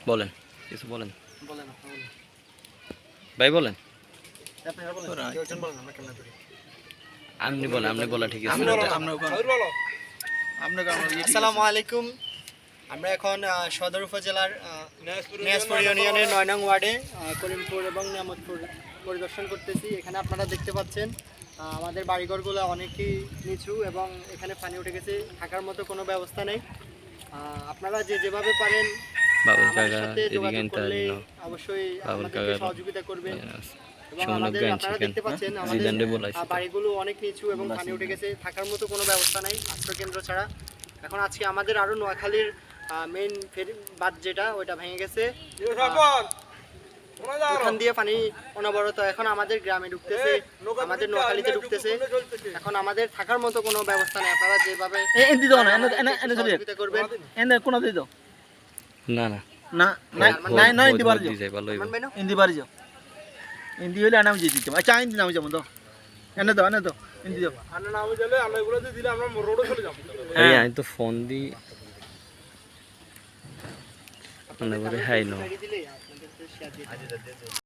বলেন, কিছু বলেন বলেন ভাই, বলেন। আপনারা বলেন, কেউ একজন বলেন, আমরা কেমনে করি? আপনি বলেন, আপনি বলা ঠিক আছে। আসসালামু আলাইকুম। আমরা এখন সদর উপজেলার নিয়াজপুর ইউনিয়নের 9 নং ওয়ার্ডে করিমপুর এবং নিয়ামতপুর পরিদর্শন করতেছি। এখানে আপনারা দেখতে পাচ্ছেন আমাদের বাড়িঘরগুলো অনেকই নিচু এবং এখানে পানি উঠে গেছে, থাকার মতো কোনো ব্যবস্থা নেই। আপনারা যেভাবে পারেন বাবুল আমাদের কাকা সাথে এদিকে যোগাযোগ আনতে করলে দিন। অবশ্যই বাবুল আমাদেরকে কাকা সহযোগিতা করবেন। এবং সমুদ্র আমাদের গ্যান আপনারা চিকেন দেখতে পাচ্ছেন আমাদের জিদান্ডে বলাইছে তো। বাড়িগুলো অনেক নিচু এবং পানি উঠে গেছে, থাকার মতো কোনো ব্যবস্থা নাই আশ্রয়কেন্দ্র ছাড়া। এখন আজকে আমাদের আরও নোয়াখালীর মেইন ফেরি বাঁধ যেটা ওইটা ভেঙে গেছে, ওখান দিয়ে পানি অনবরত এখন আমাদের গ্রামে ঢুকতেছে, আমাদের নোয়াখালীতে ঢুকতেছে। এখন আমাদের থাকার মতো কোনো ব্যবস্থা নেই। আপনারা যেভাবে সহযোগিতা করবেন। না না না না না হিন্দি বাড়ি যাও যাই ভালো হইব। হিন্দি বাড়ি যাও হিন্দি হলে আনাম যেতে দিতাম আচ্ছা হিন্দি নাম যাবো তো এনে দাও হিন্দি দাও এই আমি তো ফোন দি মনে করে হাই নো। দিলেই আপনাদের শেয়ার দিয়ে